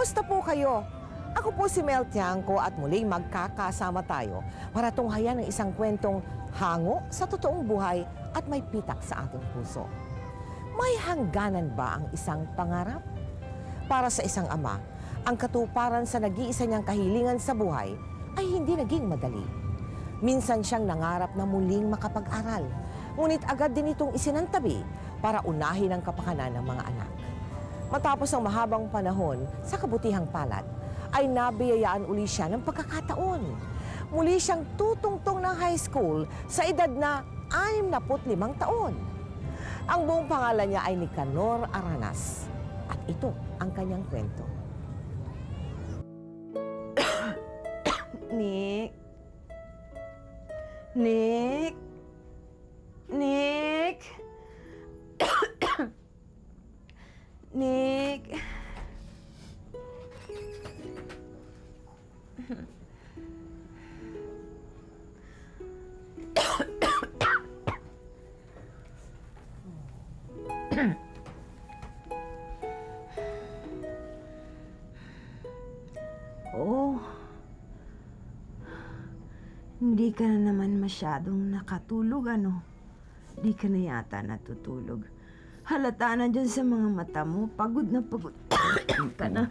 Kumusta po kayo? Ako po si Mel Tiangco at muling magkakasama tayo para tunghayan ng isang kwentong hango sa totoong buhay at may pitak sa ating puso. May hangganan ba ang isang pangarap? Para sa isang ama, ang katuparan sa nag-iisa niyang kahilingan sa buhay ay hindi naging madali. Minsan siyang nangarap na muling makapag-aral, ngunit agad din itong isinantabi para unahin ang kapakanan ng mga anak. Matapos ang mahabang panahon sa kabutihang palad, ay nabiyayaan uli siya ng pagkakataon. Muli siyang tutungtong ng high school sa edad na 65 taon. Ang buong pangalan niya ay Nicanor Aranas. At ito ang kanyang kwento. Nick? Nick? Nick? Nick? Oh, hindi ka na naman masyadong nakatulog, ano? Hindi ka na yata natutulog. Halata na dyan sa mga mata mo. Pagod na pagod ka na.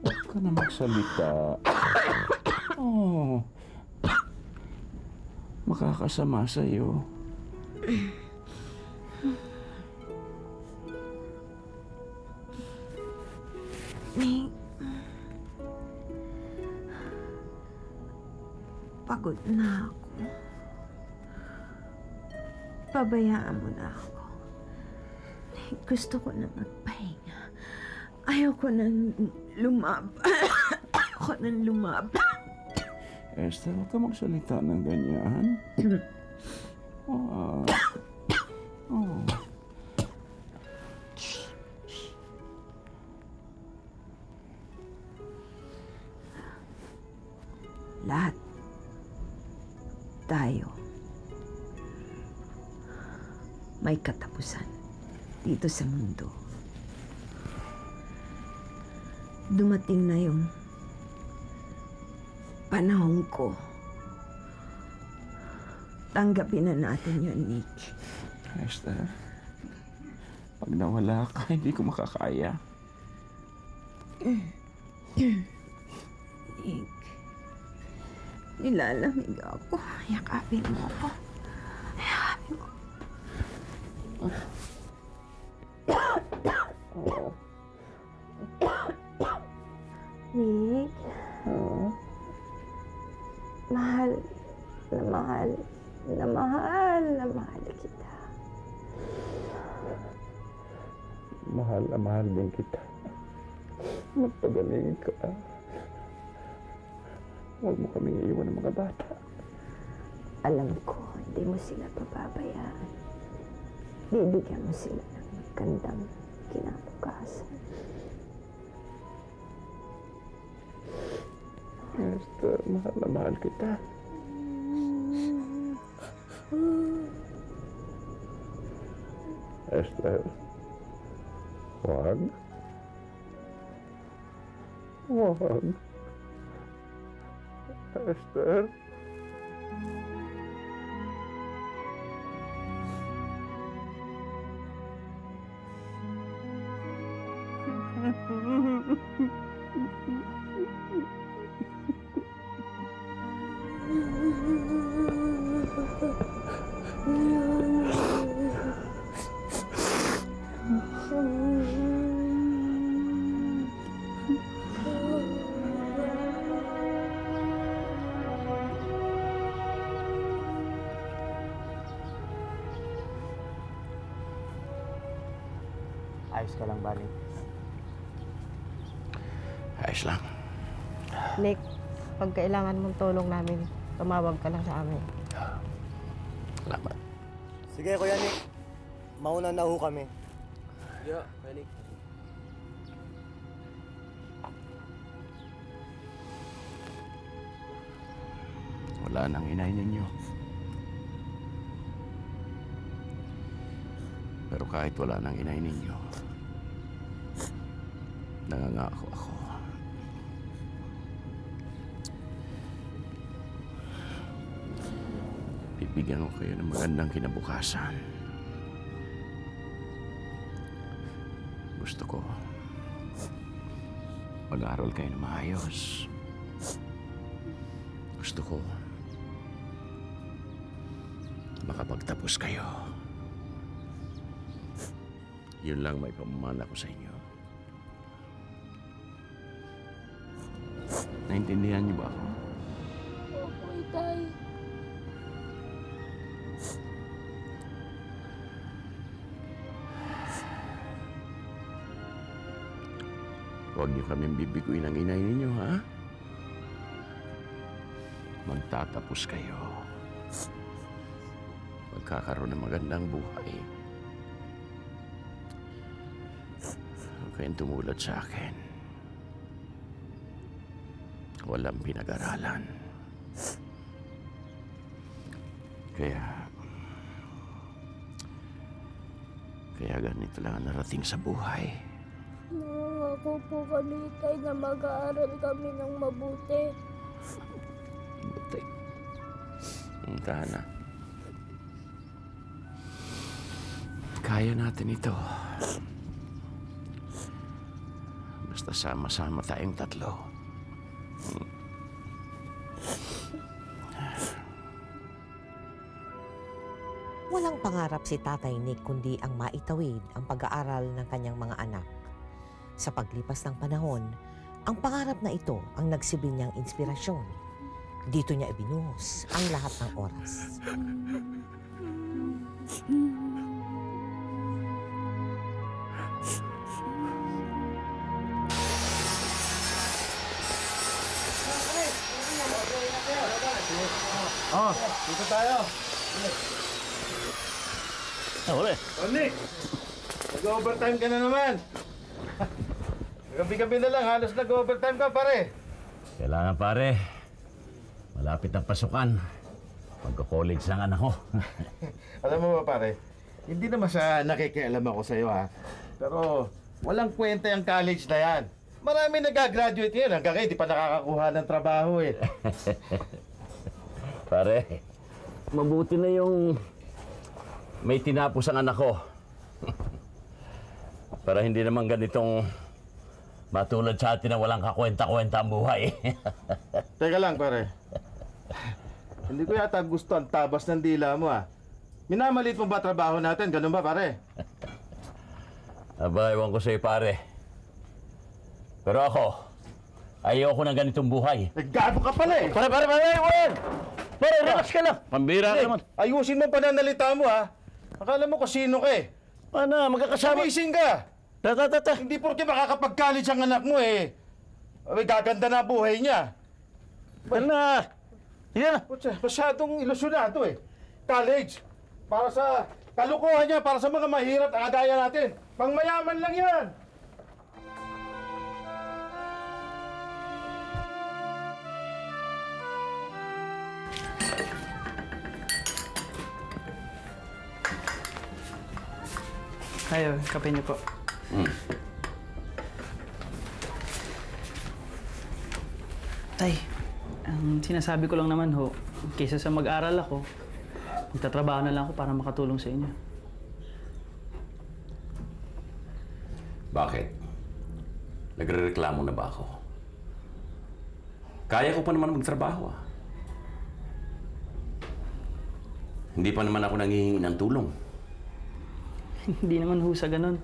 Huwag ka na magsalita. Oh, makakasama sa'yo. Nick, pagod na ako. Pabayaan mo na ako. Nick, gusto ko na magpahinga. Ayoko nang lumab. Ayoko nang lumab. Esther, huwag ka magsalita ng ganyan. Oh. Lahat tayo may katapusan dito sa mundo. Dumating na yung panahon ko. Tanggapin na natin yun, Nick. Esther, pag nawala ka, hindi ko makakaya. Nick, nilalamig ako. Yakapin mo ako. Yakapin mo. Nick, mahal kita. Mahal na mahal din kita. Magpagaling ka. Huwag mo kaming iiwan ng mga bata. Alam ko, hindi mo sila pababayaan. Bibigyan mo sila ng magandang kinabukasan. Esther, mahal na mahal kita. Esther, huwag. Huwag. Esther. Ayos ka lang, Bali? Ayos lang. Nick, pag kailangan mong tulong namin, tumawag ka lang sa amin. Salamat. Sige, Kuya Nick. Mauna na ho kami. Yeah, Kuya Nick. Wala nang inay ninyo. Pero kahit wala nang inay ninyo, Nangangako ako. Bibigyan ko kayo ng magandang kinabukasan. Gusto ko mag-aaral kayo na maayos. Gusto ko makapagtapos kayo. Yun lang may pamamana ko sa inyo. Naintindihan niyo ba ako? Opo, Itay. Huwag niyo kaming bibiguin ng inay ninyo, ha? Magtatapos kayo. Magkakaroon ng magandang buhay. Huwag kayong tumulad sa akin. Walang pinag-aralan. Kaya ganito lang ang narating sa buhay. Nangako po kami, Itay, na mag-aaral kami ng mabuti. Buti. Tahan na. Kaya natin ito. Basta sama-sama tayong tatlo. Walang pangarap si Tatay Nick kundi ang maitawid ang pag-aaral ng kanyang mga anak. Sa paglipas ng panahon, ang pangarap na ito ang nagsilbi niyang inspirasyon. Dito niya ibinuhos ang lahat ng oras. Dito tayo. Uli. Nick! Nag-overtime ka na naman. Gabi-gabi na lang, halos nag-overtime ka, pare. Kailangan pare. Malapit ang pasukan. Magko-college ng anak ko. Alam mo ba, pare, hindi naman sa nakikialam ako sa'yo, ha? Pero walang kwenta yung college na yan. Marami nag-graduate yan. Hanggang ngayon, di pa nakakakuha ng trabaho, eh. Pare, mabuti na yung may tinapos ang anak ko. Para hindi naman ganitong matulad sa atin na walang kakwenta-kwenta ang buhay. Teka lang, pare. Hindi ko yata gusto ang tabas ng dila mo, ha? Minamalit mo ba trabaho natin? Ganun ba, pare? Aba, ewan ko sa'yo, pare. Pero ako, ayoko ng ganitong buhay. Gago ka pala, eh! Pare, Juan! Pare, relax ka lang. Pambira ka naman. Ayusin mo ang pananalita mo, ha? Akala mo kung sino ka, eh. Paano, magkakasama. Amazing ka! Tata. Hindi porke makakapag-college ang anak mo, eh. Ay, gaganda na buhay niya. Well na. Sige na. Putsa, masyadong ilusyonado, eh. College. Para sa kalukuhan niya, para sa mga mahirap na kagaya natin. Pangmayaman lang yan. Ayo, kape niyo po. Tay, ang sinasabi ko lang naman ho, kaysa sa mag-aral ako, magtatrabaho na lang ako para makatulong sa inyo. Bakit? Nagrereklamo na ba ako? Kaya ko pa naman magtrabaho, ah. Hindi pa naman ako nanghihingi ng tulong. Hindi naman ho sa ganun.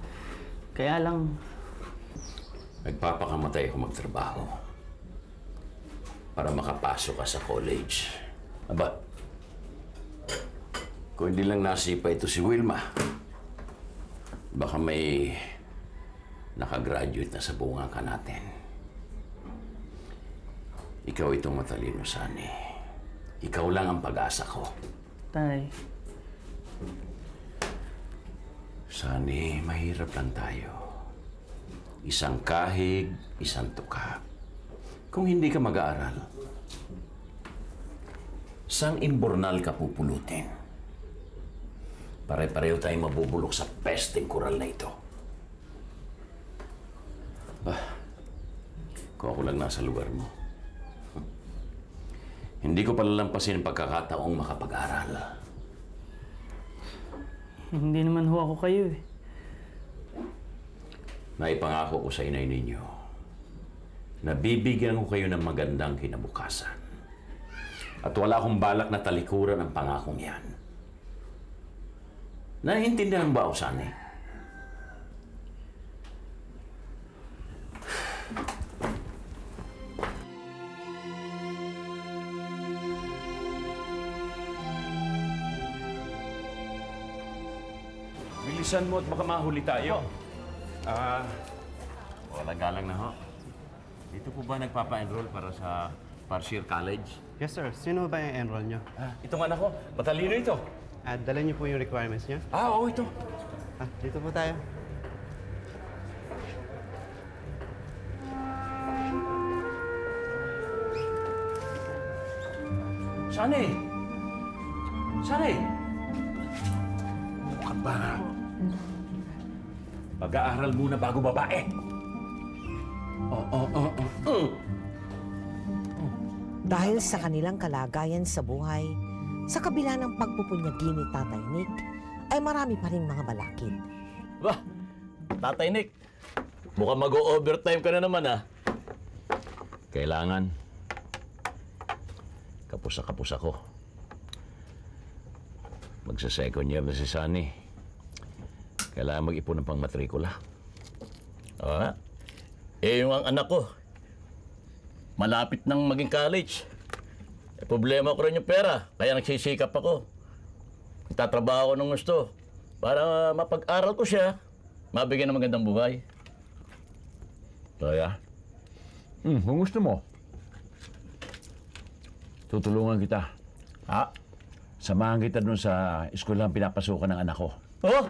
Kaya lang, Nagpapakamatay ako magtrabaho para makapasok ka sa college. Aba, kung hindi lang nasipa ito si Wilma, baka may nakagraduate na sa bunganga natin. Ikaw itong matalino, Sunny. Ikaw lang ang pag-asa ko. Tay, Sunny, mahirap lang tayo. Isang kahig, isang tuka. Kung hindi ka mag-aaral, sang imbornal ka pupulutin. Pare-pareho tayong mabubulok sa pesteng kural na ito. Kung ako lang nasa lugar mo. Hindi ko palalampasin ang pagkakataong makapag-aral. Hindi naman ho ako kayo eh. Naipangako ko sa inay ninyo na bibigyan ko kayo ng magandang kinabukasan. At wala akong balak na talikuran ang pangakong yan. Naiintindihan ba, Osane? Bilisan mo at baka mahuli tayo. Walang galang na ho. Dito po ba nagpapa-enroll para sa Parsier College? Yes, sir. Sino ba yung enroll nyo? Itong anak ko, matalino ito. Dala niyo po yung requirements niyo. Oo, ito. Dito po tayo. Sani! Sani! Mukhang ba? Pag-aaral muna bago babae. Dahil sa kanilang kalagayan sa buhay, sa kabila ng pagpupunyagi ni Tatay Nick, ay marami pa rin mga balakid. Bah, Tatay Nick, mukhang mag-o-overtime ka na naman, ah. Kailangan. Kapos ako. Magsa-second year na si Sunny. Kailangan mag-ipon ng pang-matrikula. Yung ang anak ko, malapit nang maging college. Problema ko rin yung pera, kaya nagsisikap ako. Nagtatrabaho ako ng gusto para mapag-aral ko siya, mabigyan ng magandang buhay. Kaya? Kung gusto mo, tutulungan kita. Samahan kita dun sa eskwelahan pinapasukan ng anak ko. Oh?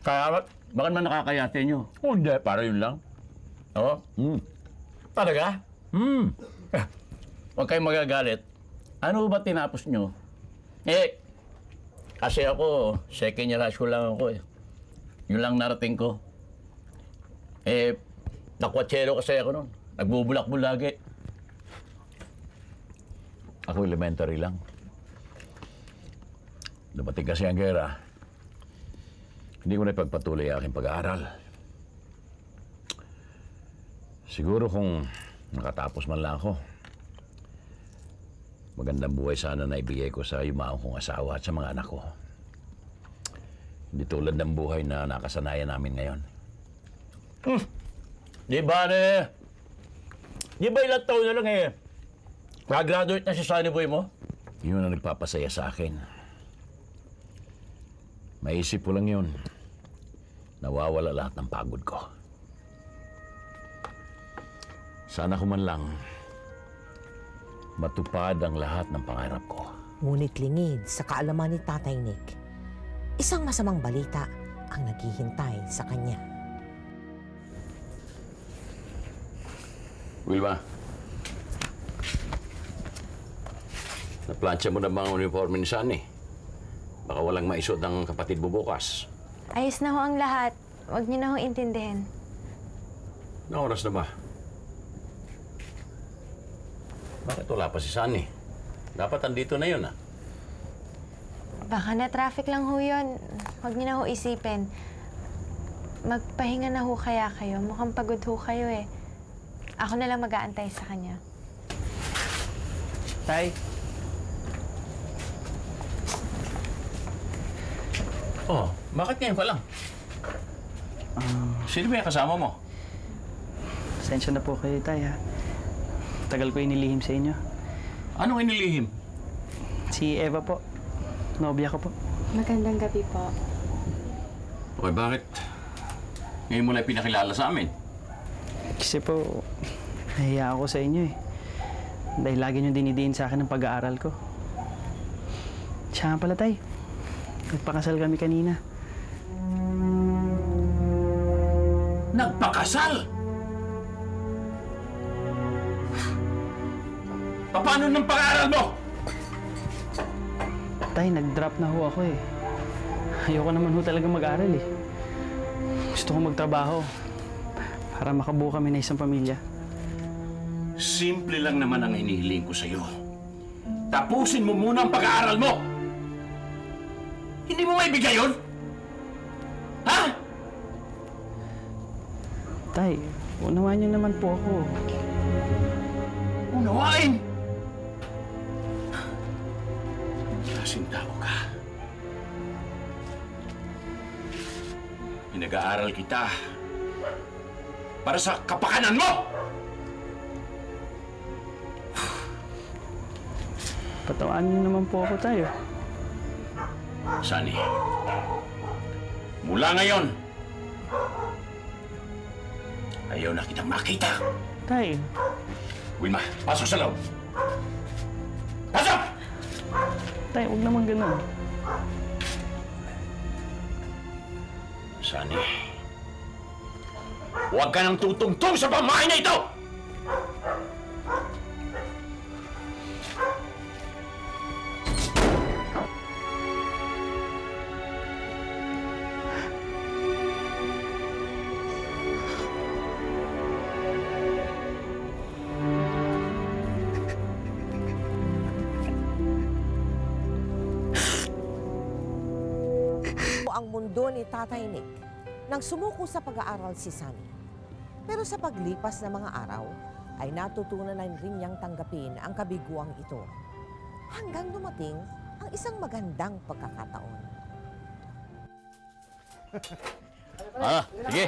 Kaya, bakit man nakakayate nyo? Hindi, para yun lang. Oo? Talaga? Huwag kayong magagalit. Ano ba tinapos nyo? Kasi ako, second year high school lang ako eh. Yun lang narating ko. Nakwatsero kasi ako nun. Nagbubulak-bul lagi. Ako elementary lang. Dumating kasi ang gera. Hindi ko na ipagpatuloy ang aking pag-aaral. Siguro kung nakatapos man lang ako, magandang buhay sana na ibigay ko sa yumaong kong asawa at sa mga anak ko. Hindi tulad ng buhay na nakasanayan namin ngayon. Di ba ilang taon na lang eh? Graduate na si Sunny Boy mo? Yun ang nagpapasaya sa akin. Maisip ko lang yun. Nawawala lahat ng pagod ko. Sana ko man lang matupad ang lahat ng pangarap ko. Ngunit lingid sa kaalaman ni Tatay Nick, isang masamang balita ang naghihintay sa kanya. Wilma, naplansya mo na bang uniforme ni Sunny? Baka walang maisot ng kapatid mo bukas. Ayos na ho ang lahat. Huwag niyo na ho intindihin. Na oras na ba? Bakit wala pa si Sunny? Dapat andito na yun, ah. Baka na-traffic lang ho yun. Huwag niyo na ho isipin. Magpahinga na ho kaya kayo. Mukhang pagod ho kayo eh. Ako na lang mag-aantay sa kanya. Tay, Bakit ngayon pa lang? Sino ba yung kasama mo? pasensya na po kayo, Tay, ha. Tagal ko inilihim sa inyo. Anong inilihim? Si Eva po. Nobya ko po. Magandang gabi po. Okay, bakit? Ngayon mo lang pinakilala sa amin. Kasi po, nahiya ako sa inyo eh. Dahil lagi nyo dinidiin sa akin ang pag-aaral ko. Siya nga pala, Tay. Nagpakasal kami kanina. Nagpakasal? Paano ng pag-aaral mo? Tay, nag-drop na ho ako eh. Ayoko naman ho talaga mag-aral eh. Gusto ko magtrabaho para makabuo kami na isang pamilya. Simple lang naman ang hinihiling ko sa'yo. Tapusin mo muna ang pag-aaral mo! Hindi mo maibigay yun? Ha? Tay, unawaan niyo naman po ako. Unawain? Klaseng tao ka. Pinag-aaral kita para sa kapakanan mo! Patawaan niyo naman po ako, tayo. Sunny, mula ngayon, ayaw na kitang makita. Tay. Wilma, pasok sa loob. Pasok! Tay, huwag naman ganun. Sunny, huwag ka nang tutungtong sa pamahay na ito! Ang mundo ni Tatay Nick nang sumuko sa pag-aaral si Sunny. Pero sa paglipas ng mga araw, ay natutunan na rin niyang tanggapin ang kabiguang ito. Hanggang dumating ang isang magandang pagkakataon. Sige.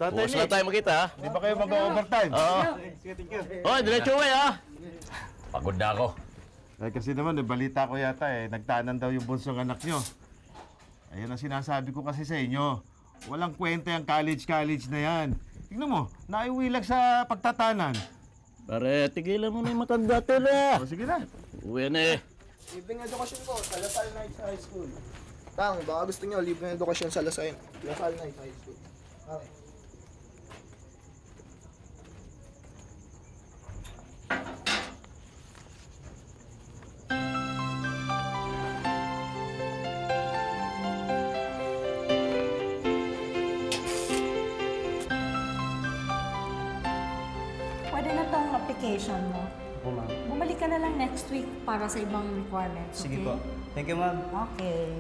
Bukas na tayo magkita, ha? Di ba kayo mag-overtime? Oo. Oh, diretso uwi, ha? Pagod na ako. Eh, kasi naman, balita ko yata nagtanan daw yung bunsong anak nyo. Ayun ang sinasabi ko kasi sa inyo. Walang kwenta yung college na yan. Tingnan mo, naiwilag sa pagtatanan. Pare, tigilan mo na yung matanda tila. O, sige na. Uwi na eh. Libreng edukasyon po sa Lasal Nights High School. Tang, baka gusto nyo, libreng edukasyon sa Lasal Nights High School. Okay. Pwede na tong application mo. Opo, ma'am. Bumalik ka na lang next week para sa ibang requirements, Sige okay? po. Thank you, ma'am. Okay.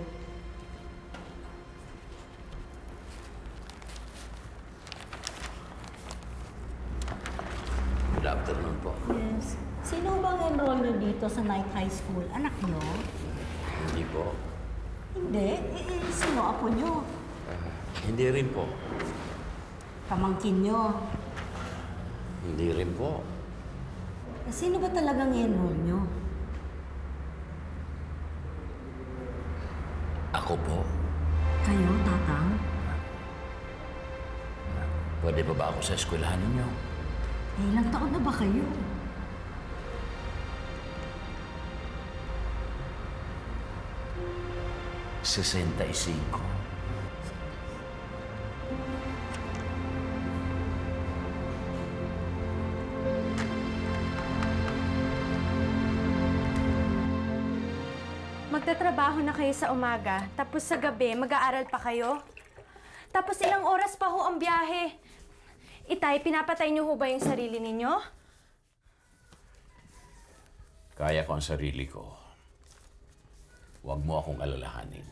Good afternoon po. Yes. Sino bang enroll nyo dito sa Night High School? Anak nyo? Hindi po. Hindi. Sino apo nyo? Hindi rin po. Pamangkin nyo? Hindi rin po. Sino ba talagang enroll nyo? Ako po. Kayo, tatang? Pwede pa ba ako sa eskwelahan ninyo? Ilang taon na ba kayo? Sesenta-y-cinco. Magtatrabaho na kayo sa umaga, tapos sa gabi, mag-aaral pa kayo? Tapos ilang oras pa ho ang biyahe? Itay, pinapatay niyo ho ba yung sarili ninyo? Kaya ko ang sarili ko. Huwag mo akong alalahanin.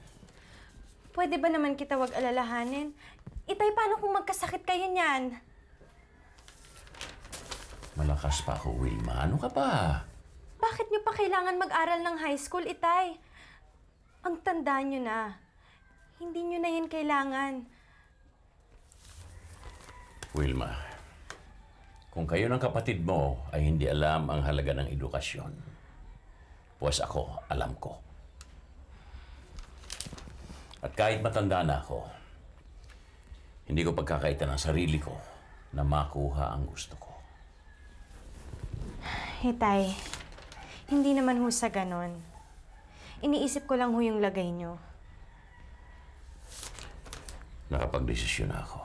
Pwede ba naman kita wag alalahanin? Itay, paano kung magkasakit kayo niyan? Malakas pa ako, Wilma. Ano ka ba? Bakit niyo pa kailangan mag-aral ng high school, Itay? Ang tanda niyo na. Hindi niyo na yan kailangan. Wilma, kung kayo ng kapatid mo ay hindi alam ang halaga ng edukasyon, pues ako, alam ko. At kahit matanda na ako, hindi ko pagkakaitan ng sarili ko na makuha ang gusto ko. Itay, hindi naman ho sa ganon. Iniisip ko lang ho yung lagay niyo. Nakapag-desisyon na ako.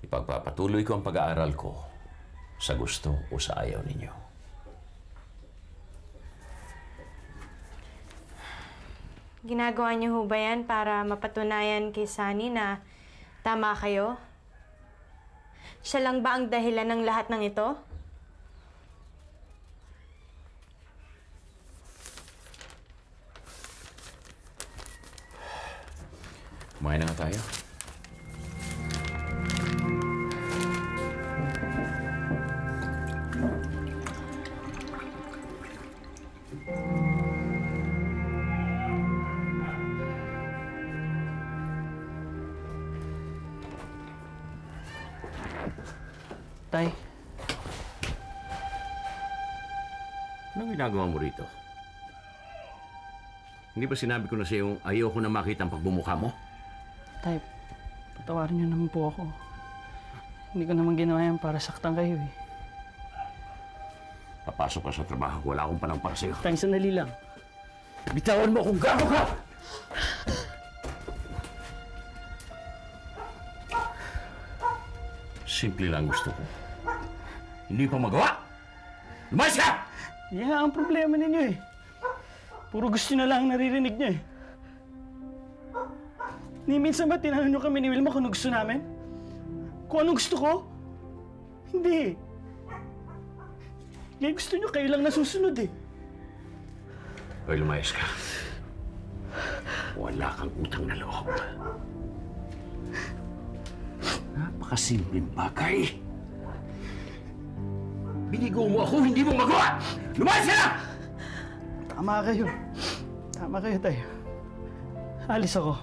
Ipagpapatuloy ko ang pag-aaral ko sa gusto o sa ayaw ninyo. Ginagawa niyo ho ba yan para mapatunayan kay Sunny na tama kayo? Siya lang ba ang dahilan ng lahat ng ito? Kumain na nga tayo. Tay, anong ginagawa mo rito? Hindi ba sinabi ko na sa iyo ayoko na makita ang pagbumukha mo? Tay, patawarin niyo naman po ako. Hindi ko naman ginawa yan para saktan kayo eh. Papasok ka sa trabaho, wala akong panang para sa iyo. Tay, sandali lang. Bitawan mo kung gago ka! Simple lang gusto ko. Hindi pa magawa! Lumayas ka! Yan ang problema ninyo eh. Puro gusto na lang ang naririnig niyo eh. Ni minsan ba tinanong niyo kami ni Wilma kung ano gusto namin? Kung anong gusto ko? Hindi. Ngayon gusto niyo kayo lang nasusunod eh. Hoy, lumayas ka. Wala kang utang na loob. Napakasimpleng bagay. Binigo mo ako, hindi mo magawa! Lumayas ka na! Tama kayo. Tama kayo, tayo. Alis ako.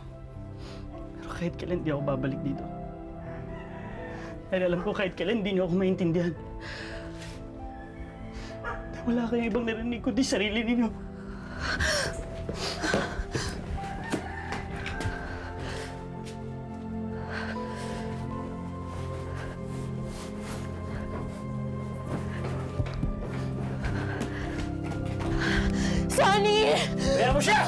Pero kahit kailan di ako babalik dito. Dahil alam ko kahit kailan di niyo ako maintindihan. Dahil wala kayong ibang narinig kundi sarili ninyo. Sunny! Kaya mo siya!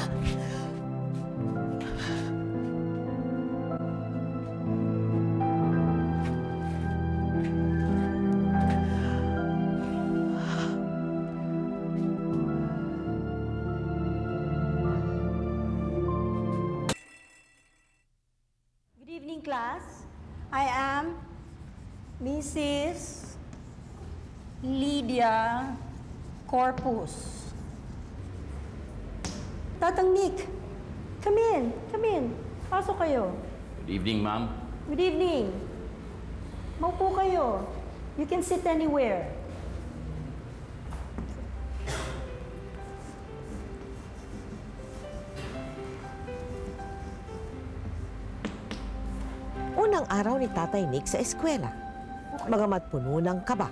Good evening, class. I am Mrs. Lydia Corpus. Tatang Nick, come in, come in. Pasok kayo. Good evening, ma'am. Good evening. Maupo kayo. You can sit anywhere. Unang araw ni Tatay Nick sa eskwela. Bagamat puno ng kaba,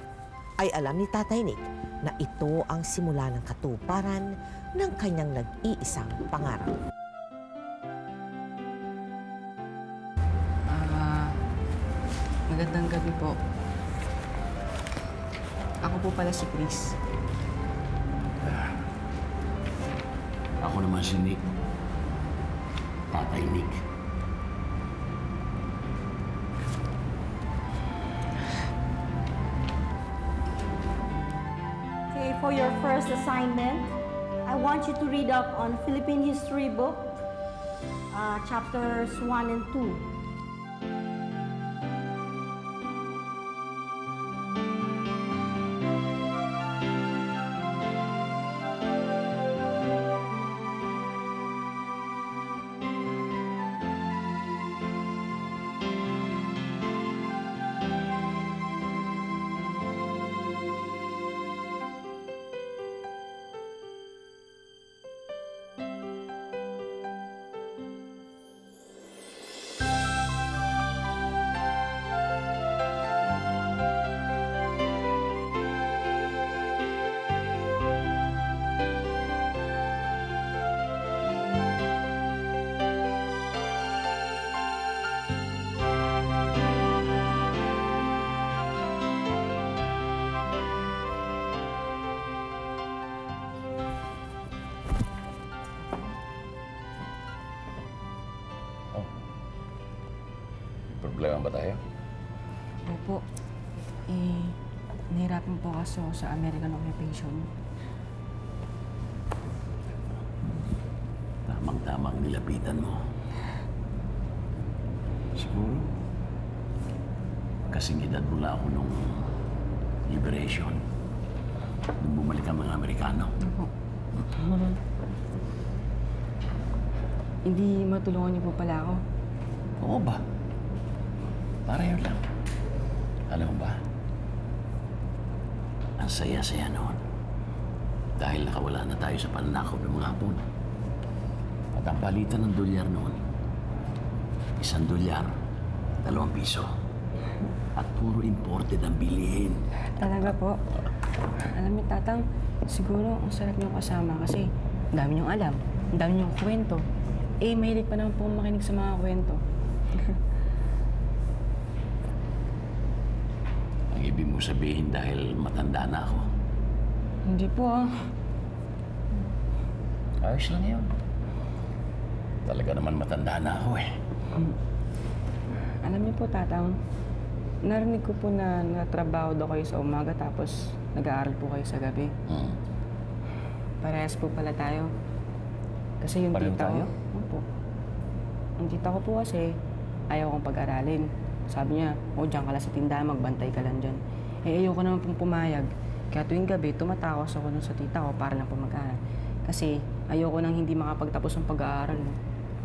ay alam ni Tatay Nick na ito ang simula ng katuparan ng kanyang nag-iisang pangarap. Magandang gabi po. Ako po pala si Chris. Ako naman si Nick. Tatay Nick. Okay, for your first assignment, I want you to read up on Philippine History book, chapters 1 and 2. Problema ba tayo? Opo. Nahirapan po kasi ako sa American occupation. Tamang-tamang nilapitan mo. Siguro, kasing edad mo lang ako nung liberation. Nung bumalik ang mga Amerikano. Hindi matulungan niyo po pala ako. Oo ba? Para yun lang. Alam mo ba? Ang saya-saya noon. Dahil nakawala na tayo sa pananakop ng mga Hapon. At ang palitan ng dolyar noon, $1, $2 piso. At puro imported ang bilihin. Talaga po. Alam niyo, Tatang, siguro ang sarap niyong kasama kasi ang dami niyong alam, ang dami niyong kwento. Eh, mahilig pa naman po makinig sa mga kwento. Ang ibig mo sabihin dahil matanda na ako. Hindi po ah. Ayos lang yun. Talaga naman matanda na ako eh. Alam niyo po, Tatang, narinig ko po na natrabaho daw kayo sa umaga tapos nag-aaral po kayo sa gabi. Parehas po pala tayo. Kasi yung Pareho tita ko, tayo? opo. Yung tita ko po kasi, ayaw kong pag-aralin. Sabi niya, diyan ka lang sa tindahan, magbantay ka lang dyan. Eh, ayoko naman pong pumayag. Kaya tuwing gabi, tumatakas ako dun sa tita ko para lang po mag-aaral. Kasi ayoko nang hindi makapagtapos ng pag-aaral.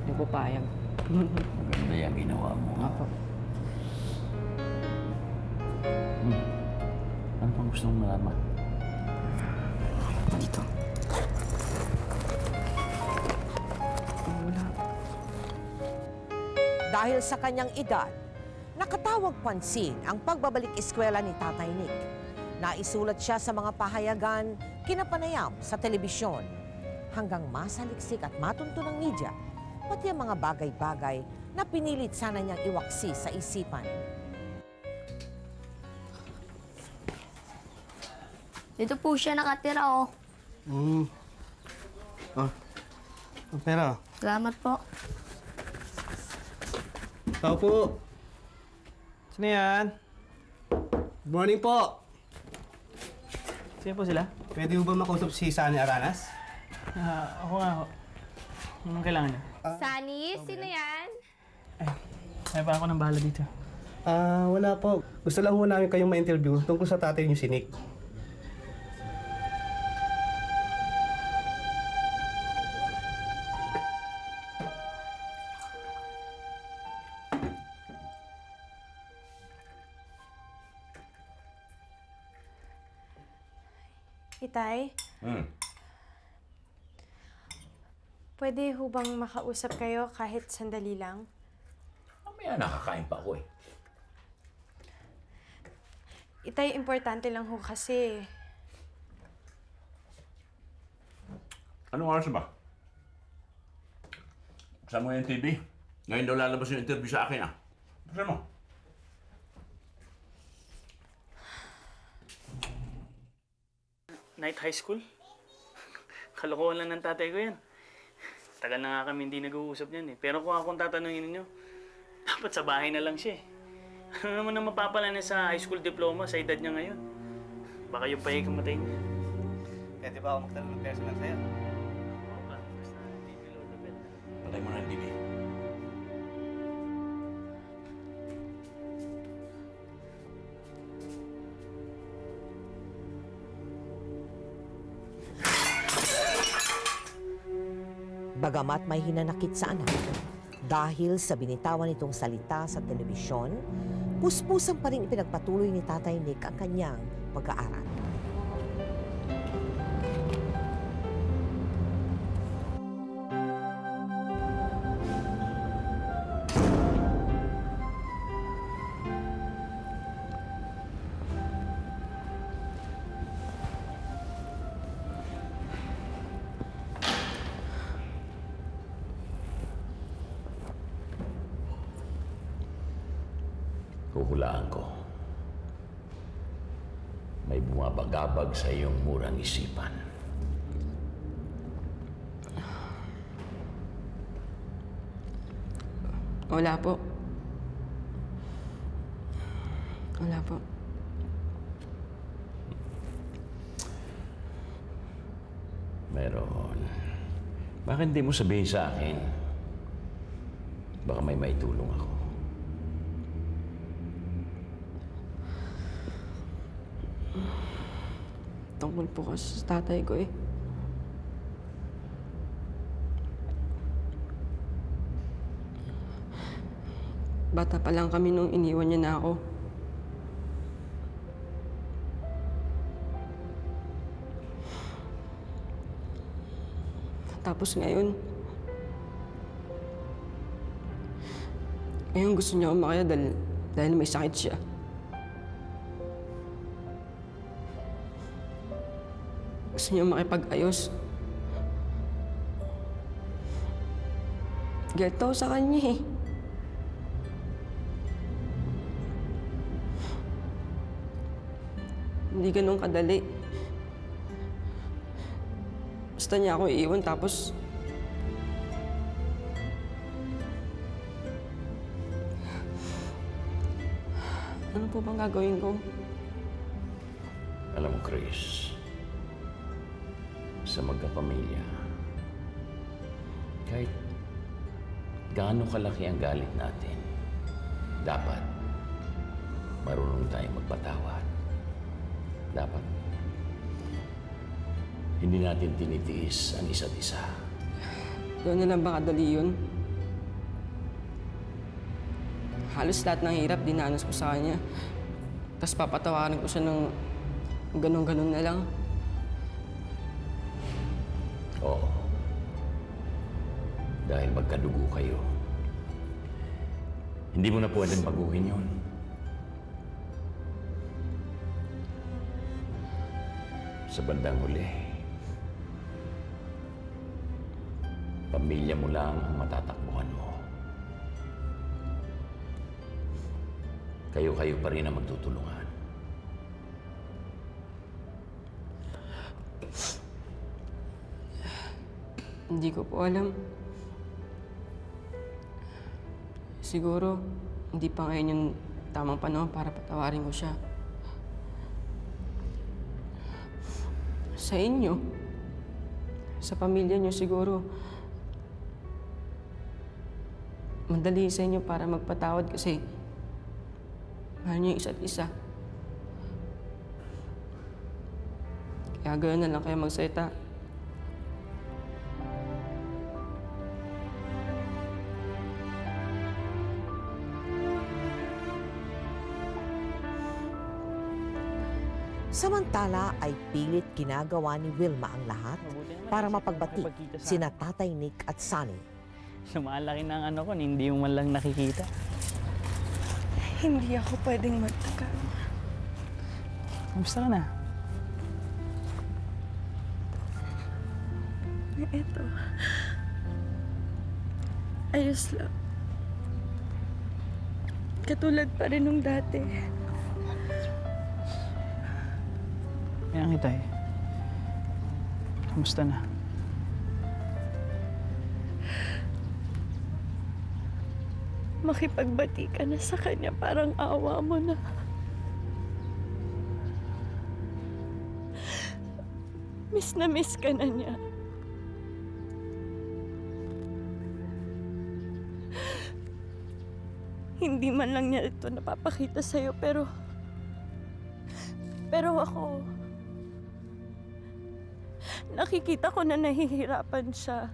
Hindi ko payag. Maganda yung ginawa mo. Opo. Ano pang gusto mong malaman? Dito. Wala. Dahil sa kanyang edad, nakatawag pansin ang pagbabalik eskwela ni Tatay Nick. Naisulat siya sa mga pahayagan, kinapanayam sa telebisyon, hanggang masaliksik at matunto ng media, pati ang mga bagay-bagay na pinilit sana niyang iwaksi sa isipan. Dito po siya nakatira, oh. Pero, Salamat po. tao po. Sino yan? Good morning po. Sino po sila? Pwede mo ba makausap si Sunny Aranas? Ako nga ako. Anong kailangan niyo? Sunny, sino yan? May pa ako ng bahala dito. Wala po. Gusto lang ho namin kayong ma-interview tungkol sa tatay niyo si Nick. Itay, pwede ho bang makausap kayo kahit sandali lang? Mamaya nakakain pa ako eh. Itay, importante lang ho kasi. Anong oras ba? Saan mo yung TV? Ngayon daw lalabas yung interview sa akin ah. Saan mo? Night high school? Kalokohan lang ng tatay ko yan. Tagal na nga kami hindi nag-uusap niyan eh. Pero kung akong tatanungin ninyo, dapat sa bahay na lang siya eh. Ano naman na mapapala niya sa high school diploma sa edad niya ngayon? Baka yung pahay kamatay niya. Pwede ba ako magtanong ng personal sa'yo? Patay mo na yung TV. Bagamat may hinanakit sa anak, dahil sa binitawan nitong salita sa telebisyon, puspusan pa rin ipinagpatuloy ni Tatay Nick ang kanyang pag-aaral. Huhulaan ko. May bumabagabag sa iyong murang isipan. Wala po. Wala po. Meron. Bakit hindi mo sabihin sa akin? Baka may maitulong ako. Tungkol po kasi sa tatay ko eh. Bata pa lang kami nung iniwan niya na ako. Tapos ngayon gusto niya umakaya dahil may sakit siya. Gusto niya makipag-ayos. Galit ako sa kanya eh. Hindi ganun kadali. Basta niya ako iiwan tapos... Ano po bang gagawin ko? Alam mo, Chris, sa magkapamilya, kahit gaano kalaki ang galit natin, dapat marunong tayong magpatawad. Dapat hindi natin tinitiis ang isa't isa. Doon na lang ba kadali yun? Halos lahat ng hirap dinanas ko sa kanya. Tapos papatawarin ko siya ng ganun-ganun na lang. Oo. Dahil magkadugo kayo. Hindi mo na pwedeng baguhin yun. Sa bandang huli, pamilya mo lang ang matatakbuhan mo. Kayo-kayo pa rin ang magtutulungan. Hindi ko po alam. Siguro, hindi pa ngayon yung tamang panahon para patawarin ko siya. Sa inyo, sa pamilya niyo siguro, madali sa inyo para magpatawad kasi mahal niyo yung isa't isa. Kaya gano'n na lang kayo magsalita. Samantala ay pilit ginagawa ni Wilma ang lahat para mapagbati sina Tatay Nick at Sunny. Lumalaki na ang ano ko, hindi mo man lang nakikita. Hindi ako pwedeng magtagal. Kamusta ka na? Eto. Ayos lang. Katulad pa rin nung dati. Kaya kita eh. Kamusta na? Makipagbati ka na sa kanya, parang awa mo na. Miss na miss ka na niya. Hindi man lang niya ito napapakita sa'yo, pero ako, nakikita ko na nahihirapan siya.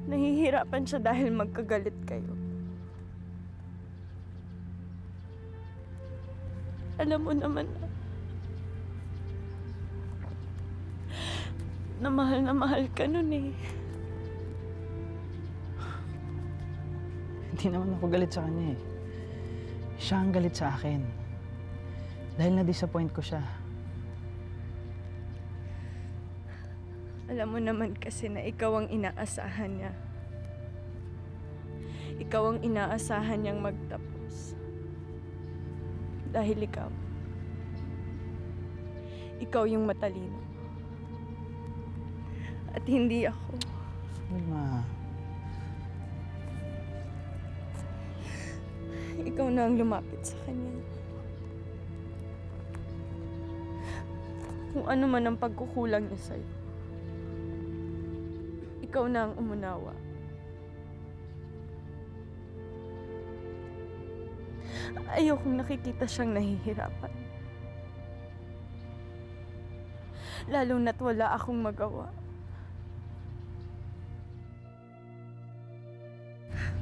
Nahihirapan siya dahil magkagalit kayo. Alam mo naman na mahal ka nun eh. Hindi naman ako galit sa kanya eh. Siya ang galit sa akin. Dahil na-disappoint ko siya. Alam mo naman kasi na ikaw ang inaasahan niya. Ikaw ang inaasahan niyang magtapos. Dahil ikaw yung matalino. At hindi ako. Wilma. Ikaw na ang lumapit sa kanya. Kung ano man ang pagkukulang niya sa'yo. ikaw na ang umunawa. Ayokong nakikita siyang nahihirapan. Lalo na't wala akong magawa.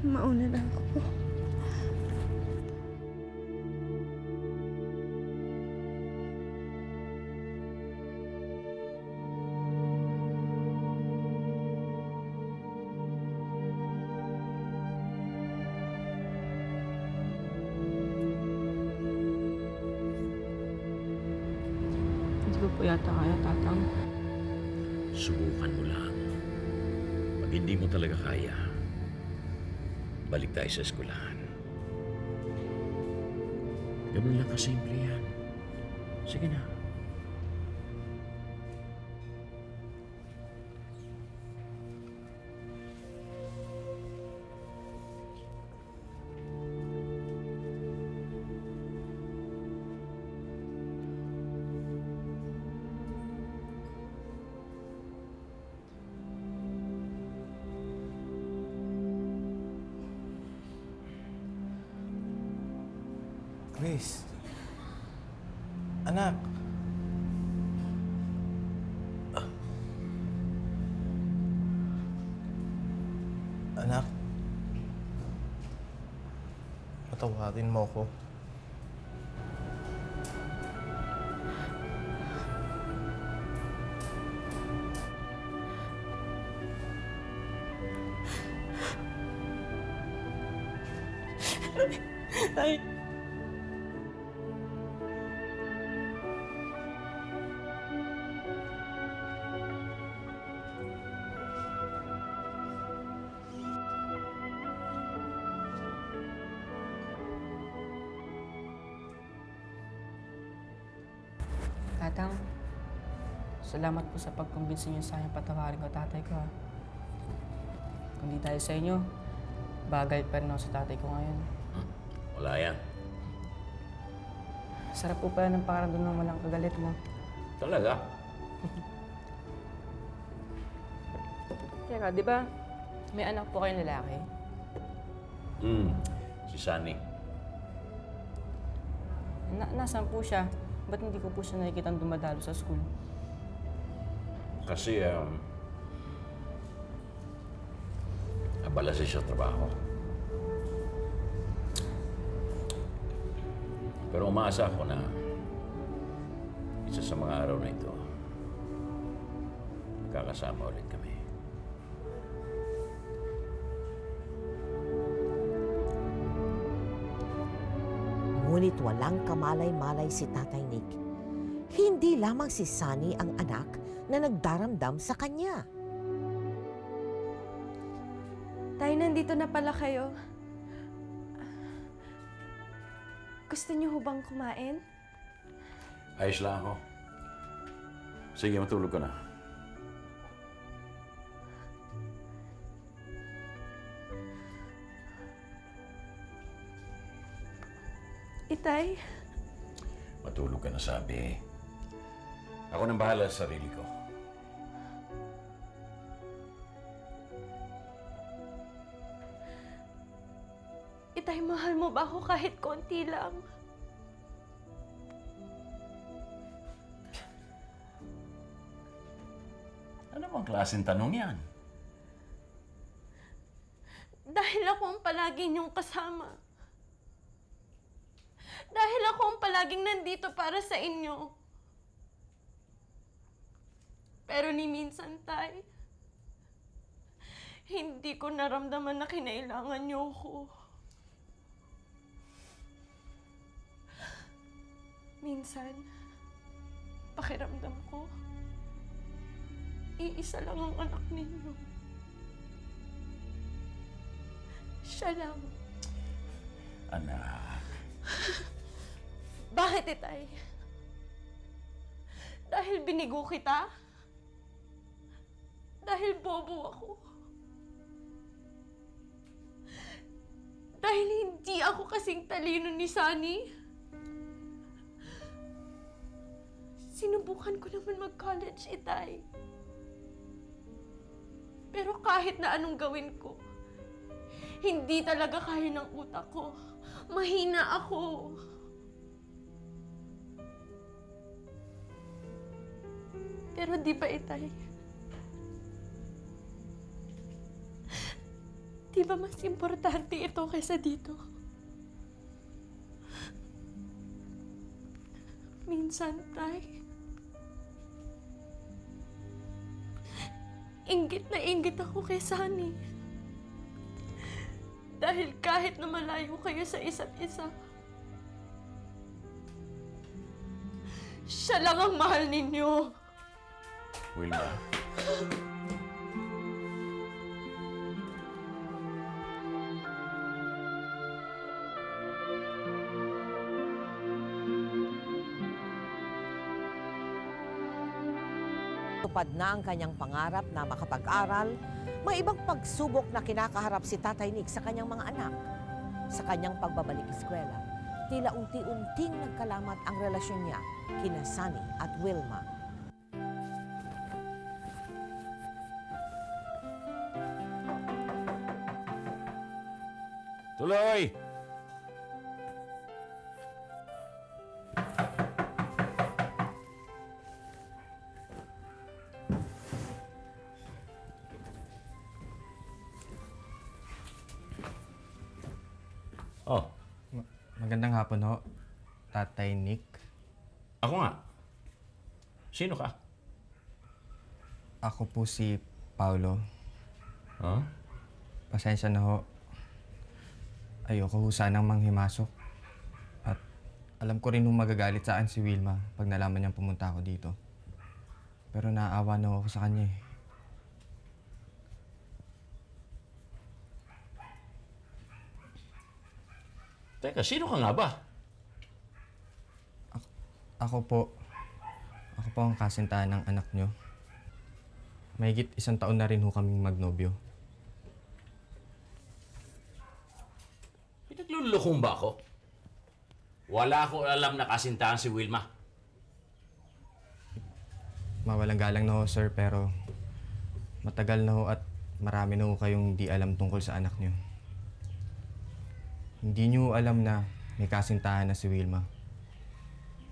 Mauna na ako. Hindi ko po yata kaya, Tatang. Subukan mo lang. Pag hindi mo talaga kaya, balik tayo sa eskwelahan. Ganun lang kasimple yan. Sige na. Grace. Anak. Anak. Patawarin mo ko. Ay. Tatang, salamat po sa pagkumbinsi niyo sa akin patawarin ko tatay ko. Kung di dahil sa inyo, bagay pa rin ako sa tatay ko ngayon. Wala yan. Sarap po pala ng pakiramdam ng walang kagalit mo. Talaga? Teka, di ba may anak po kayong lalaki? Si Sunny. Nasaan po siya? Ba't hindi ko po siya nakikitang dumadalo sa school? Kasi, abala siya sa trabaho. Pero umaasa ako na isa sa mga araw na ito, magkakasama ulit kami. Ngunit walang kamalay-malay si Tatay Nick. Hindi lamang si Sunny ang anak na nagdaramdam sa kanya. Tay, nandito na pala kayo. Gusto niyo bang kumain? Ayos lang ako. Sige, matulog ka na. Itay? Matulog ka na, sabi. Ako nang bahala sa sarili ko. Itay, mahal mo ba ako kahit konti lang? Ano bang klaseng tanong yan? Dahil ako ang palagi niyong kasama. Dahil ako ang palaging nandito para sa inyo. Pero ni minsan, Tay, hindi ko naramdaman na kinailangan niyo ako. Minsan, pakiramdam ko, iisa lang ang anak ninyo. Siya lang. Anak. Bakit, Itay? Dahil binigo kita? Dahil bobo ako? Dahil hindi ako kasing talino ni Sunny? Sinubukan ko naman mag-college, Itay. Pero kahit na anong gawin ko, hindi talaga kaya ng utak ko. Mahina ako. Pero di ba, Itay? Di ba mas importante ito kaysa dito? Minsan, Tay, inggit na inggit ako kay Sunny. Dahil kahit na malayo kayo sa isa't isa, siya lang ang mahal ninyo. Wilma. Tupad na ang kanyang pangarap na makapag-aral, may ibang pagsubok na kinakaharap si Tatay Nick sa kanyang mga anak. Sa kanyang pagbabalik eskwela, tila unti-unting nagkalamat ang relasyon niya kina Sunny at Wilma. Tuloy! Oh. Magandang hapon ho, Tatay Nick. Ako nga. Sino ka? Ako po si Paulo. Huh? Pasensya na ho. Ayoko ho sanang manghimasok. At alam ko rin magagalit sa akin si Wilma pag nalaman niyang pumunta ako dito. Pero naaawa na ako sa kanya eh. Teka, sino ka nga ba? Ako po ang kasintahan ng anak niyo. Mahigit 1 taon na rin ho kaming magnobyo. Pinaglulukong ba ako? Wala ko alam na kasintahan si Wilma. Mawalang galang na ho, sir, pero matagal na ho at marami na ho kayong di alam tungkol sa anak niyo. Hindi niyo alam na may kasintahan na si Wilma.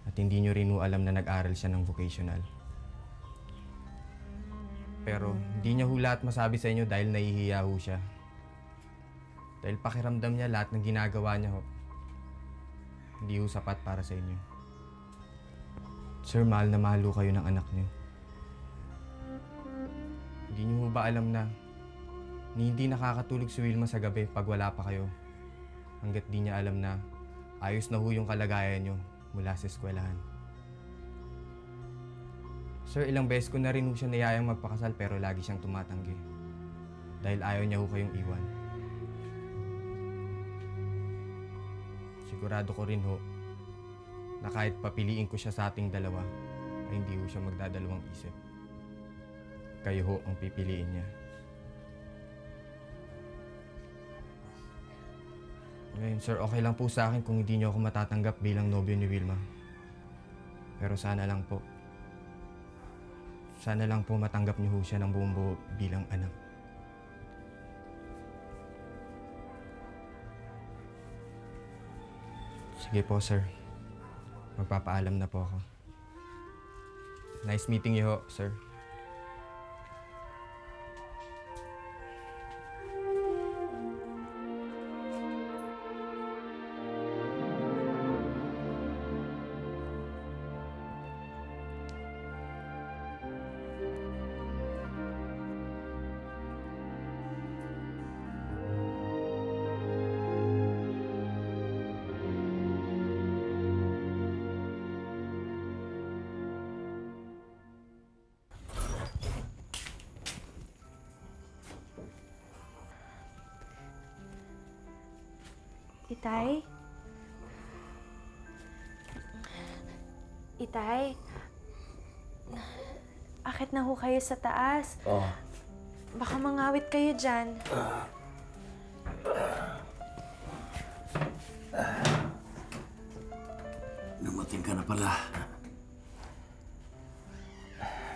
At hindi niyo rin alam na nag-aral siya ng vocational. Pero hindi niya lahat masabi sa inyo dahil nahihiya siya. Dahil pakiramdam niya lahat ng ginagawa niya hindi sapat para sa inyo. Sir, mahal na mahal kayo ng anak niyo. Hindi niyo ba alam na hindi nakakatulog si Wilma sa gabi pag wala pa kayo? Hanggat di niya alam na ayos na yung kalagayan niyo mula sa eskwelahan. Sir, ilang beses ko na rin siya niyayang magpakasal pero lagi siyang tumatanggi. Dahil ayaw niya kayong iwan. Sigurado ko rin na kahit papiliin ko siya sa ating dalawa, ay hindi siya magdadalawang isip. Kayo ang pipiliin niya. Ngayon, sir, okay lang po sa akin kung hindi niyo ako matatanggap bilang nobyo ni Wilma. Pero sana lang po matanggap niyo siya ng buong buo bilang anak. Sige po, sir. Magpapaalam na po ako. Nice meeting you, sir. Itay? Itay? Akit na ho kayo sa taas. Oh. Baka mangawit kayo dyan. Dumating ka na pala.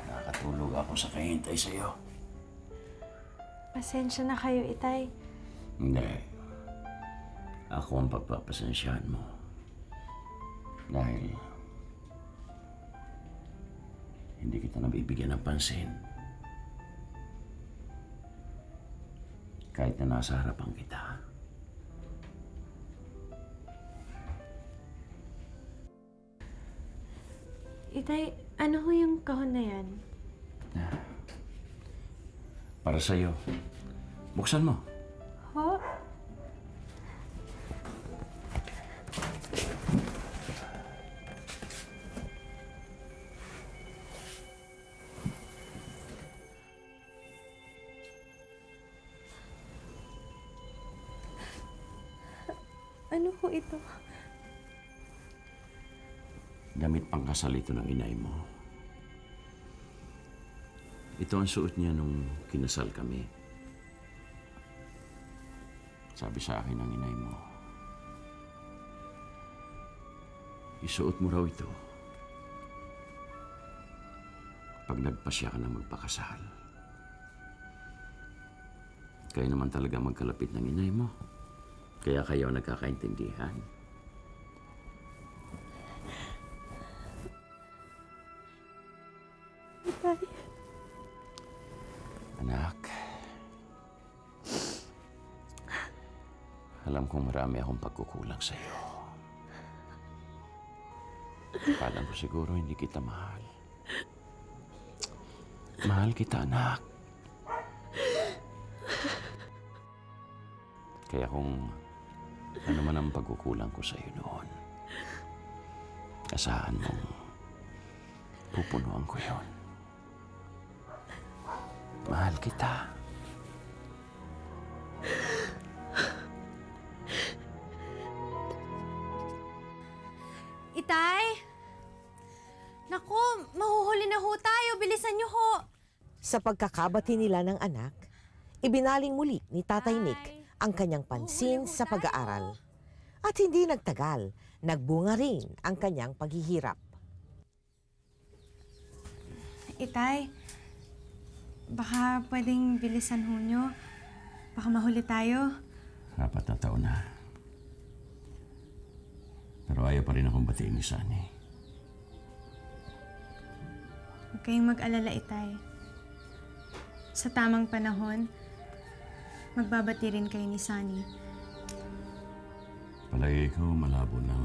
Nakatulog ako sa kahintay sa'yo. Pasensya na kayo, Itay. Hindi. Ako ang pagpapasensyahan mo. Dahil hindi kita nabibigyan ng pansin. Kahit na nasa harapan kita. Itay, ano ho yung kahon na yan? Para sa'yo. Buksan mo. Ho? Ano ho ito? Damit pangkasal ito ng inay mo. Ito ang suot niya nung kinasal kami. Sabi sa akin ng inay mo, isuot mo raw ito pag nagpasya ka na magpakasal. Kayo naman talaga magkalapit ng inay mo. Kaya kayo nagkakaintindihan. Itay. Anak, alam kong marami akong pagkukulang sa iyo. Alam ko siguro hindi kita mahal. Mahal kita, anak. Kaya kung ano man ang pagkukulang ko sa iyo noon, asahan mong pupunuan ko yon. Mahal kita. Itay! Naku, mahuhuli na ho tayo. Bilisan niyo ho. Sa pagkakabati nila ng anak, ibinaling muli ni Tatay Nick ang kanyang pansin sa pag-aaral. At hindi nagtagal, nagbunga rin ang kanyang paghihirap. Itay, baka pwedeng bilisan ho nyo. Baka mahuli tayo. 4 na taon na. Pero ayaw pa rin akong batiin ni Sunny. Huwag kayong mag-alala, Itay. Sa tamang panahon, magbabati rin kayo ni Sunny. Palagi ko malabo na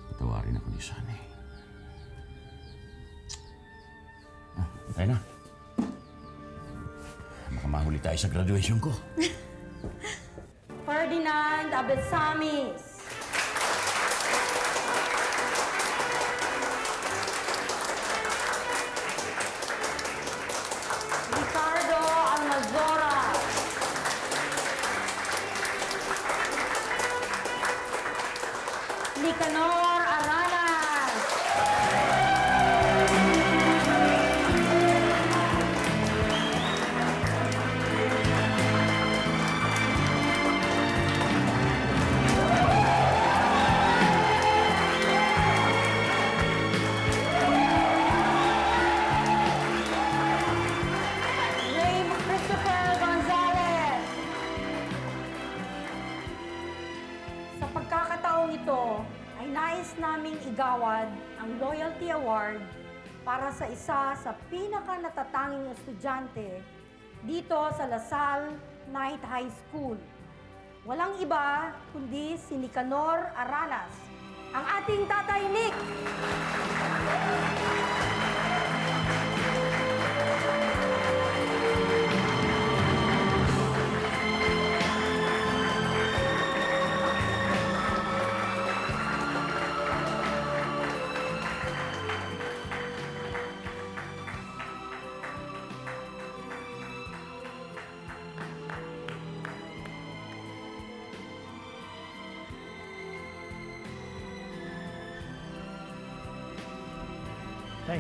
patawarin ako ni Sunny. Tayo na. Baka mahuli tayo sa graduation ko. Ferdinand Abesamis. Ricardo Almazora. Nicanor Aranas. Ray Christopher Gonzalez. Sa pagkakataong ito, ay nais naming igawad ang Loyalty Award para sa isa sa pinaka-natatanging estudyante dito sa Lasal Night High School. Walang iba kundi si Nicanor Aranas, ang ating Tatay Nick. Tay.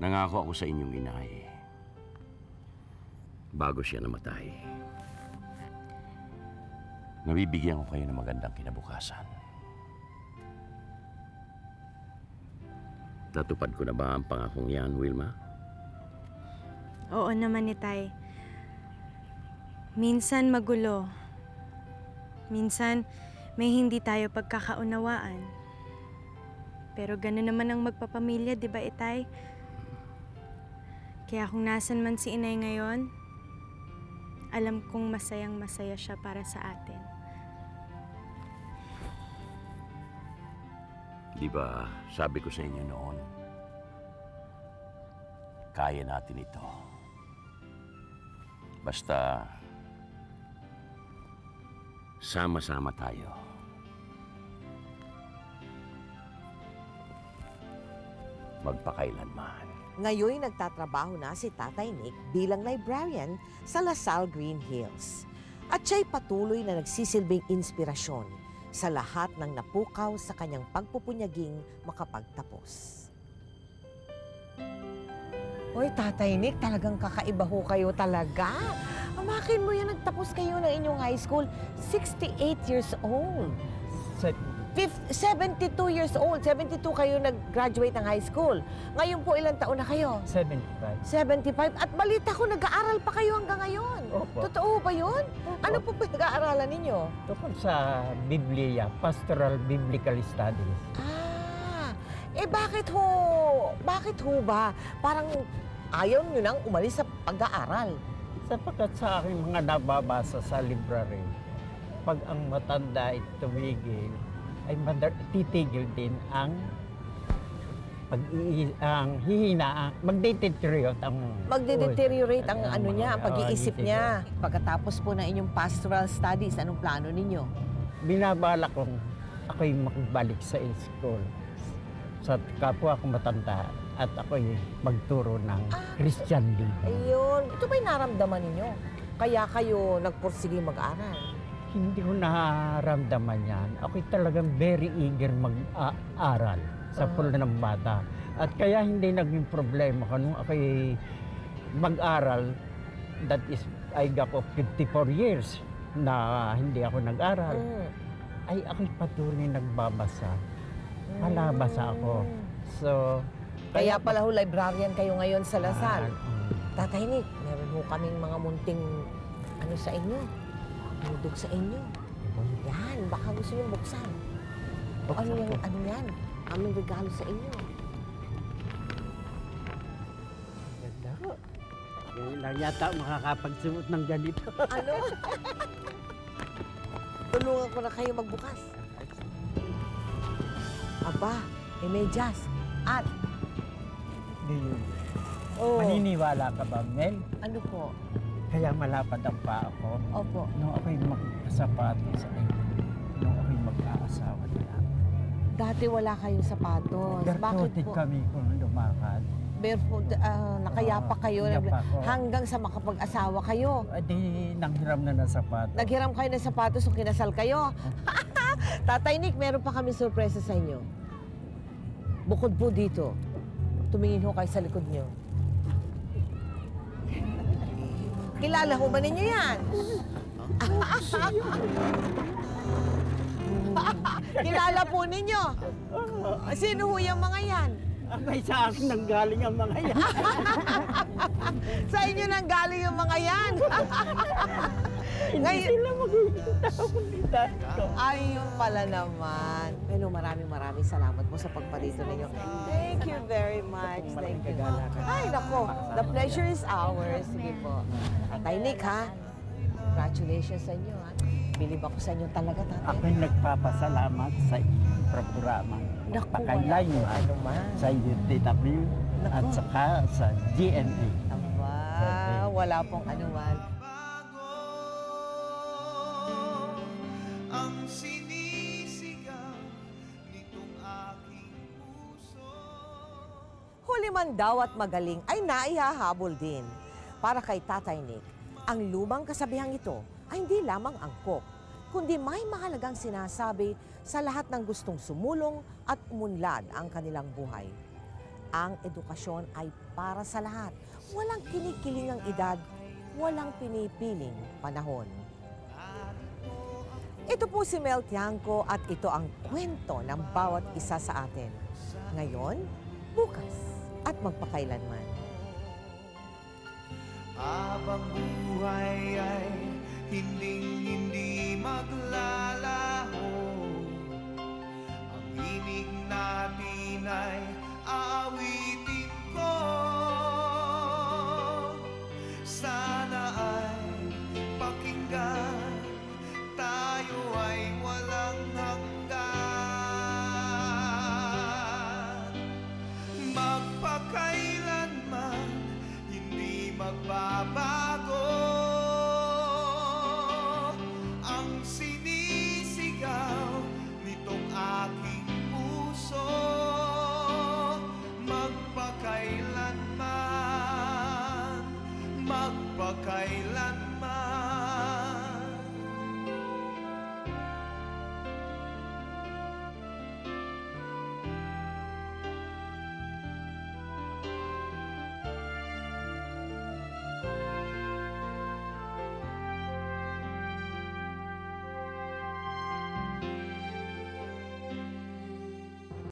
Nangako ako sa inyong inay. Bago siya namatay, nabibigyan ko kayo ng magandang kinabukasan. Natupad ko na ba ang pangakong yan, Wilma? Oo naman, Itay. Minsan magulo. Minsan may hindi tayo pagkakaunawaan. Pero gano'n naman ang magpapamilya, di ba, Itay? Kaya kung nasan man si Inay ngayon, alam kong masayang-masaya siya para sa atin. Di ba, sabi ko sa inyo noon, kaya natin ito. Basta, sama-sama tayo. Magpakailanman. Ngayon nagtatrabaho na si Tatay Nick bilang librarian sa LaSalle Green Hills. At siya'y patuloy na nagsisilbing inspirasyon sa lahat ng napukaw sa kanyang pagpupunyaging makapagtapos. Hoy, Tatay Nick, talagang kakaiba ho kayo talaga. Amakin mo yan, nagtapos kayo ng inyong high school, 68 years old. 72 years old. 72 kayo nag-graduate ng high school. Ngayon po, ilang taon na kayo? 75. 75. At balita ko, nag-aaral pa kayo hanggang ngayon. Opo. Totoo ba yun? Opo. Ano po pinag-aaralan ninyo? Tungkol sa Biblia, Pastoral Biblical Studies. Bakit ho ba? Parang ayaw nyo nang umalis sa pag-aaral. Sapagkat sa aking mga nababasa sa library, pag ang matanda ay tumigil, ay titigil din ang hihina, magdeteriorate ang... Magdeteriorate ang ano niya, ang pag-iisip niya. Pagkatapos po ng inyong pastoral studies, anong plano ninyo? Binabala kong ako'y makibalik sa school sa kapwa kong matanda at ako'y magturo ng Christian living. Ayun. Ito ba'y naramdaman ninyo? Kaya kayo nagpursige mag-aral? Hindi ko naramdaman yan. Ako'y talagang very eager mag-aaral sa pulo ng bata. At kaya hindi naging problema ko nung ako'y mag-aral. That is, I gap of 54 years na hindi ako nag-aral. Ay ako'y patuloy nagbabasa. Palabasa ako. So, Kaya pala ho, librarian kayo ngayon sa LaSalle. Tatay Nick, meron ho kaming mga munting ano sa inyo. Dudog sa inyo. Yan, baka gusto nyo buksan. Ano yan? Aming regalo sa inyo. Ganda ko. Ngayon lang yata makakapagsuot ng ganito. Ano? Tulungan ko na kayo magbukas. Aba, medyas. At? Maniniwala ka ba, Mel? Ano po? Kaya malapad ang paa ko. Opo. Nung ako'y magkasapatos sa inyo. Nung ako'y mag-aasawa na lang. Dati wala kayong sapatos. Bakit Barkotik po? kami kung lumakad. Barefoot, nakayapa kayo yapa ko. hanggang sa makapag-asawa kayo. Di nanghiram na ng sapatos. Naghiram kayo ng sapatos nung kinasal kayo. Tatay Nick, meron pa kami sorpresa sa inyo. Bukod po dito, tumingin ho kayo sa likod nyo. Kilala ho ba ninyo yan? Kilala po ninyo? Sino ho yung mga yan? May sa akin nanggaling ang mga yan. Sa inyo nanggaling yung mga yan. Hindi sila magiging tao kundi tayo. Ayun pala naman. Pero maraming salamat po sa pagparito ninyo. Thank you very much. Thank you. Ay, nako. The pleasure is ours. Sige po. Tatay Nick, ha? Congratulations sa inyo, ha? Bilib ako sa inyo talaga, tatay. Ako'y nagpapasalamat sa inyong programa. Pakailan sa UTW at saka sa GMA. Aba, wala pong anuman. Ang sinisigaw nitong aking puso. Huli man daw at magaling ay naihahabol din. Para kay Tatay Nick, ang lumang kasabihang ito ay hindi lamang angkop, kundi may mahalagang sinasabi sa lahat ng gustong sumulong at umunlad ang kanilang buhay. Ang edukasyon ay para sa lahat. Walang kinikilingang edad, walang pinipiling panahon. Ito po si Mel Tiangco at ito ang kwento ng bawat isa sa atin. Ngayon, bukas at magpakailanman. Habang buhay ay hindi maglalaho, ang himig natin ay aawitin ko. Sana ay pakinggan, tayo ay walang hanggan. Magpakailanman hindi magbabago ang sinisigaw nitong aking puso. Magpakailanman, magpakailanman.